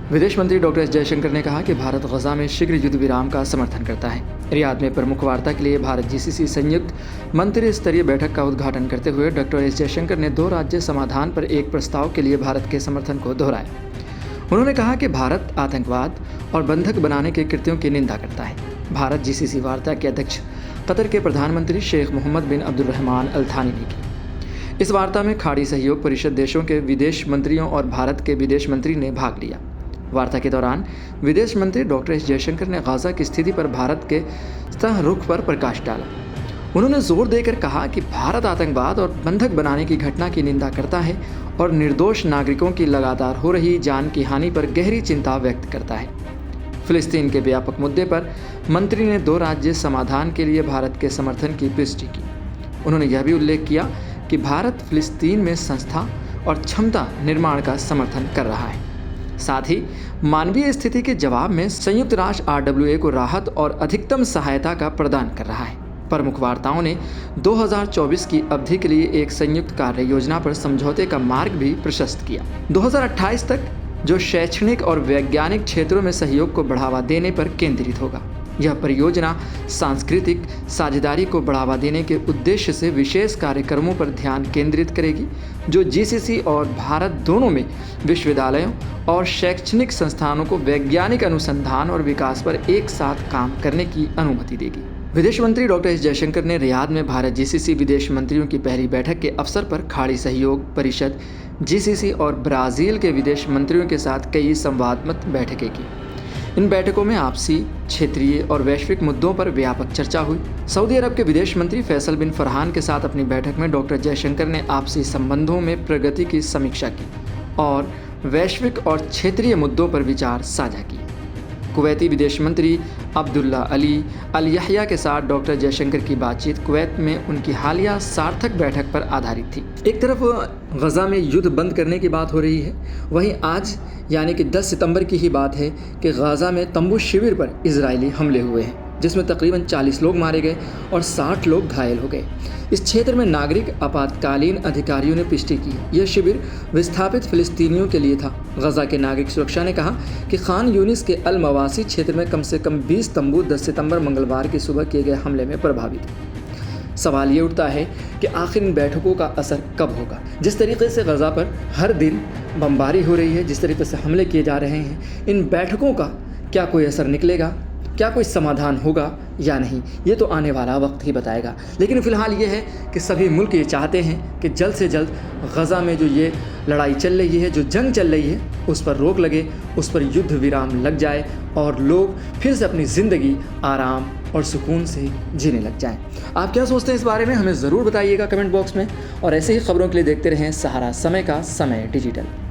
विदेश मंत्री doctor S Jaishankar ने कहा कि भारत गजा में शीघ्र युद्ध विराम का समर्थन करता है। रियाद में प्रमुख वार्ता के लिए भारत जीसीसी संयुक्त मंत्री स्तरीय बैठक का उद्घाटन करते हुए डॉक्टर एस जयशंकर ने 2 राज्य समाधान पर एक प्रस्ताव के लिए भारत के समर्थन को दोहराया। उन्होंने कहा कि भारत आतंकवाद और बंधक बनाने के कृत्यों की निंदा करता है। भारत जीसीसी वार्ता के अध्यक्ष कतर के प्रधानमंत्री शेख मोहम्मद बिन अब्दुर्रहमान अल थानी ने की। इस वार्ता में खाड़ी सहयोग परिषद देशों के विदेश मंत्रियों और भारत के विदेश मंत्री ने भाग लिया। वार्ता के दौरान विदेश मंत्री डॉक्टर एस जयशंकर ने गाजा की स्थिति पर भारत के सह रुख पर प्रकाश डाला। उन्होंने जोर देकर कहा कि भारत आतंकवाद और बंधक बनाने की घटना की निंदा करता है और निर्दोष नागरिकों की लगातार हो रही जान की हानि पर गहरी चिंता व्यक्त करता है। फिलिस्तीन के व्यापक मुद्दे पर मंत्री ने 2 राज्य समाधान के लिए भारत के समर्थन की पुष्टि की। उन्होंने यह भी उल्लेख किया कि भारत फिलिस्तीन में संस्था और क्षमता निर्माण का समर्थन कर रहा है। साथ ही मानवीय स्थिति के जवाब में संयुक्त राष्ट्र RWA को राहत और अधिकतम सहायता का प्रदान कर रहा है। प्रमुख वार्ताओं ने 2024 की अवधि के लिए एक संयुक्त कार्य योजना पर समझौते का मार्ग भी प्रशस्त किया। 2028 तक जो शैक्षणिक और वैज्ञानिक क्षेत्रों में सहयोग को बढ़ावा देने पर केंद्रित होगा। यह परियोजना सांस्कृतिक साझेदारी को बढ़ावा देने के उद्देश्य से विशेष कार्यक्रमों पर ध्यान केंद्रित करेगी, जो जीसीसी और भारत दोनों में विश्वविद्यालयों और शैक्षणिक संस्थानों को वैज्ञानिक अनुसंधान और विकास पर एक साथ काम करने की अनुमति देगी। विदेश मंत्री डॉक्टर एस जयशंकर ने रियाद में भारत जीसीसी विदेश मंत्रियों की पहली बैठक के अवसर पर खाड़ी सहयोग परिषद जीसीसी और ब्राज़ील के विदेश मंत्रियों के साथ कई संवादात्मक बैठकें की। इन बैठकों में आपसी, क्षेत्रीय और वैश्विक मुद्दों पर व्यापक चर्चा हुई। सऊदी अरब के विदेश मंत्री फैसल बिन फरहान के साथ अपनी बैठक में डॉक्टर जयशंकर ने आपसी संबंधों में प्रगति की समीक्षा की और वैश्विक और क्षेत्रीय मुद्दों पर विचार साझा किए। कुवैती विदेश मंत्री अब्दुल्ला अली अल यहया के साथ डॉक्टर जयशंकर की बातचीत कुवैत में उनकी हालिया सार्थक बैठक पर आधारित थी। एक तरफ गजा में युद्ध बंद करने की बात हो रही है, वहीं आज यानी कि 10 सितंबर की ही बात है कि गाजा में तंबू शिविर पर इजरायली हमले हुए हैं, जिसमें तकरीबन 40 लोग मारे गए और 60 लोग घायल हो गए। इस क्षेत्र में नागरिक आपातकालीन अधिकारियों ने पुष्टि की यह शिविर विस्थापित फिलिस्तीनियों के लिए था। गजा के नागरिक सुरक्षा ने कहा कि खान यूनिस के अल मवासी क्षेत्र में कम से कम 20 तंबू 10 सितंबर मंगलवार की सुबह किए गए हमले में प्रभावित हुए। सवाल ये उठता है कि आखिर इन बैठकों का असर कब होगा। जिस तरीके से गजा पर हर दिन बमबारी हो रही है, जिस तरीके से हमले किए जा रहे हैं, इन बैठकों का क्या कोई असर निकलेगा, क्या कोई समाधान होगा या नहीं, ये तो आने वाला वक्त ही बताएगा। लेकिन फ़िलहाल ये है कि सभी मुल्क ये चाहते हैं कि जल्द से जल्द गजा में जो ये लड़ाई चल रही है, जो जंग चल रही है, उस पर रोक लगे, उस पर युद्ध विराम लग जाए और लोग फिर से अपनी ज़िंदगी आराम और सुकून से जीने लग जाएं। आप क्या सोचते हैं इस बारे में, हमें ज़रूर बताइएगा कमेंट बॉक्स में। और ऐसे ही खबरों के लिए देखते रहें सहारा समय का समय डिजिटल।